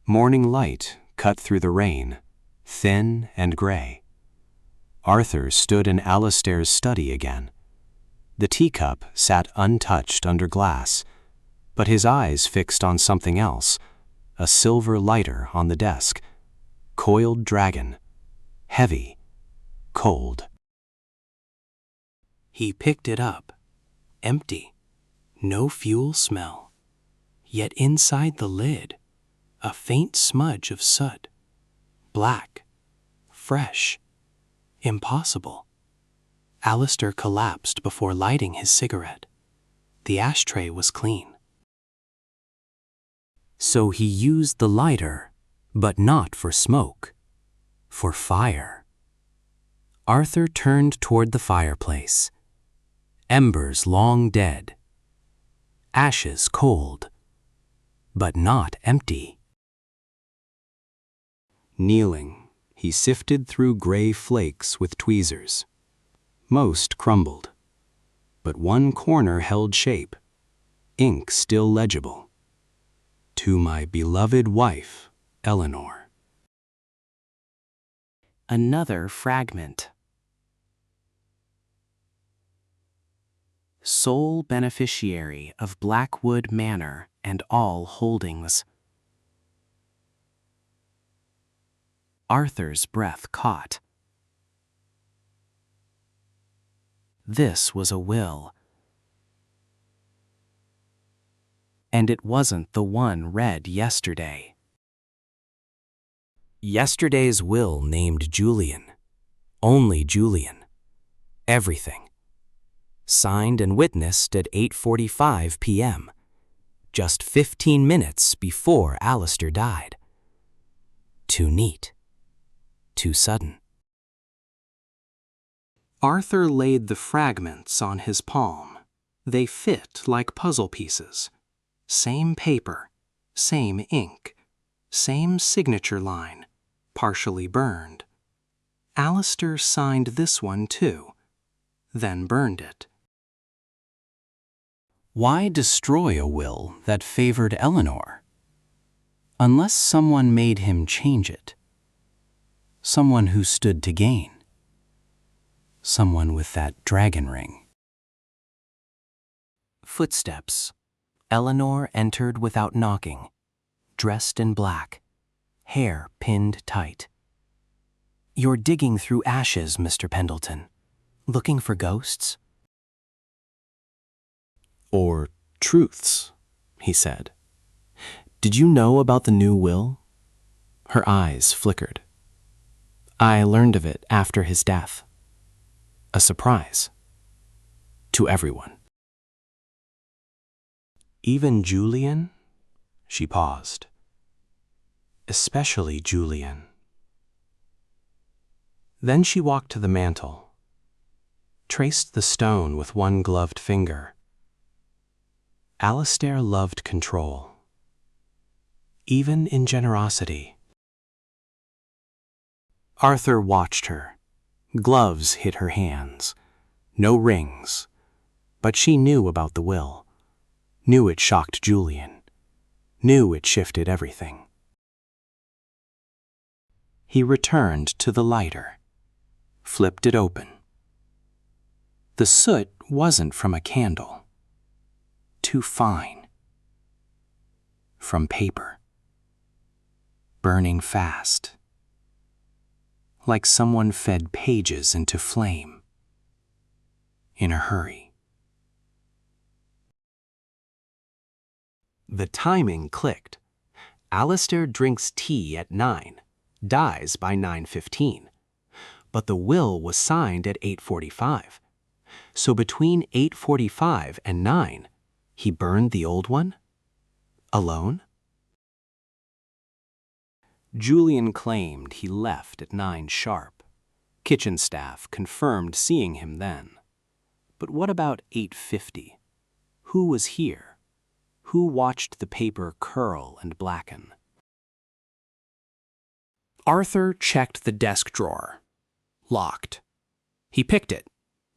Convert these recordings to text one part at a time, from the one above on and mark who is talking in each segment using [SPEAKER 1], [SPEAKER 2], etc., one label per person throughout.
[SPEAKER 1] Morning light cut through the rain, thin and gray. Arthur stood in Alistair's study again. The teacup sat untouched under glass, but his eyes fixed on something else, a silver lighter on the desk. Coiled dragon. Heavy. Cold. He picked it up. Empty. No fuel smell. Yet inside the lid, a faint smudge of soot. Black. Fresh. Impossible. Alistair collapsed before lighting his cigarette. The ashtray was clean. So he used the lighter, but not for smoke, for fire. Arthur turned toward the fireplace. Embers long dead. Ashes cold, but not empty. Kneeling, he sifted through gray flakes with tweezers. Most crumbled, but one corner held shape, ink still legible. To my beloved wife, Eleanor. Another fragment. Sole beneficiary of Blackwood Manor and all holdings. Arthur's breath caught. This was a will. And it wasn't the one read yesterday. Yesterday's will named Julian. Only Julian. Everything. Signed and witnessed at 8:45 p.m., just 15 minutes before Alistair died. Too neat. Too sudden. Arthur laid the fragments on his palm. They fit like puzzle pieces. Same paper, same ink, same signature line, partially burned. Alistair signed this one too, then burned it. Why destroy a will that favored Eleanor? Unless someone made him change it. Someone who stood to gain. Someone with that dragon ring. Footsteps. Eleanor entered without knocking, dressed in black, hair pinned tight. You're digging through ashes, Mr. Pendleton. Looking for ghosts? Or truths, he said. Did you know about the new will? Her eyes flickered. I learned of it after his death. A surprise. To everyone. Even Julian? She paused. Especially Julian. Then she walked to the mantel, traced the stone with one gloved finger. Alistair loved control, even in generosity. Arthur watched her. Gloves hit her hands. No rings. But she knew about the will. Knew it shocked Julian. Knew it shifted everything. He returned to the lighter. Flipped it open. The soot wasn't from a candle. Too fine. From paper. Burning fast. Like someone fed pages into flame. In a hurry. The timing clicked. Alistair drinks tea at 9, dies by 9:15. But the will was signed at 8:45. So between 8:45 and 9, he burned the old one? Alone? Julian claimed he left at 9 sharp. Kitchen staff confirmed seeing him then. But what about 8:50? Who was here? Who watched the paper curl and blacken? Arthur checked the desk drawer. Locked. He picked it.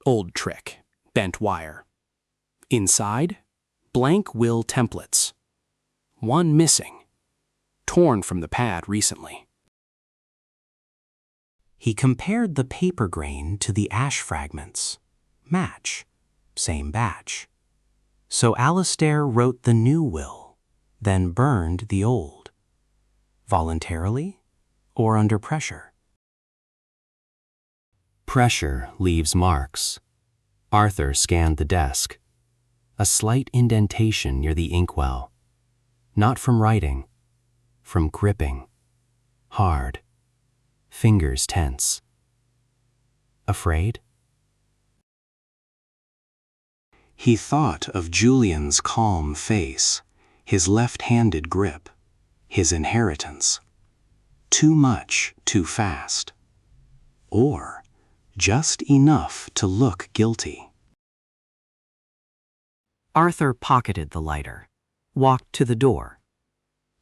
[SPEAKER 1] Old trick. Bent wire. Inside, blank will templates. One missing.
[SPEAKER 2] torn from the pad recently.
[SPEAKER 1] He compared the paper grain to the ash fragments. Match. Same batch. So Alistair wrote the new will, then burned the old. Voluntarily or under pressure? Pressure leaves marks. Arthur scanned the desk. A slight indentation near the inkwell. Not from writing, from gripping. Hard. Fingers tense. Afraid? He thought of Julian's calm face, his left-handed grip, his inheritance. Too much, too fast. Or just enough to look guilty. Arthur pocketed the lighter, walked to the door.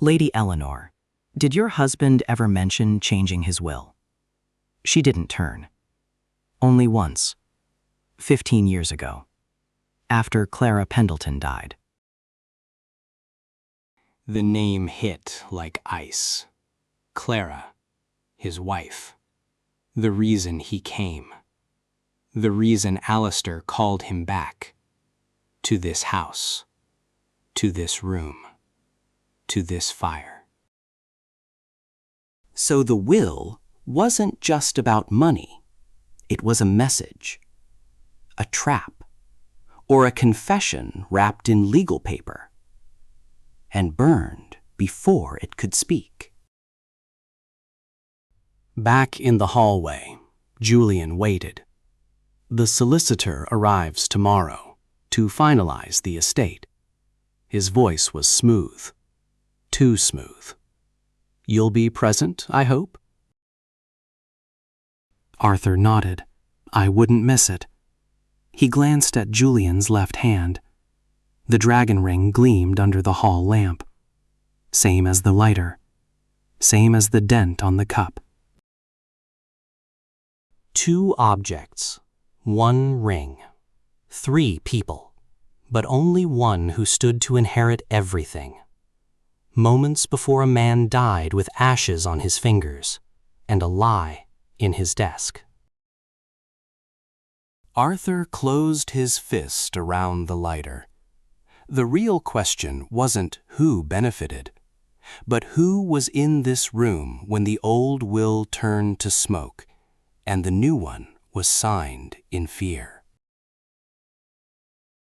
[SPEAKER 1] Lady Eleanor, did your husband ever mention changing his will? She didn't turn. Only once. 15 years ago. After Clara Pendleton died.
[SPEAKER 2] The name hit like ice. Clara, his wife. The reason he came. The reason Alistair called him back. To this house. To this room. To this fire.
[SPEAKER 1] So the will wasn't just about money. It was a message. A trap. Or a confession wrapped in legal paper. And burned before it could speak.
[SPEAKER 2] Back in the hallway, Julian waited. The solicitor arrives tomorrow to finalize the estate. His voice was smooth. Too smooth. You'll be present, I hope?
[SPEAKER 1] Arthur nodded. I wouldn't miss it. He glanced at Julian's left hand. The dragon ring gleamed under the hall lamp. Same as the lighter. Same as the dent on the cup. 2 objects, 1 ring, 3 people, but only one who stood to inherit everything. Moments before a man died with ashes on his fingers and a lie in his desk. Arthur closed his fist around the lighter. The real question wasn't who benefited, but who was in this room when the old will turned to smoke and the new one was signed in fear.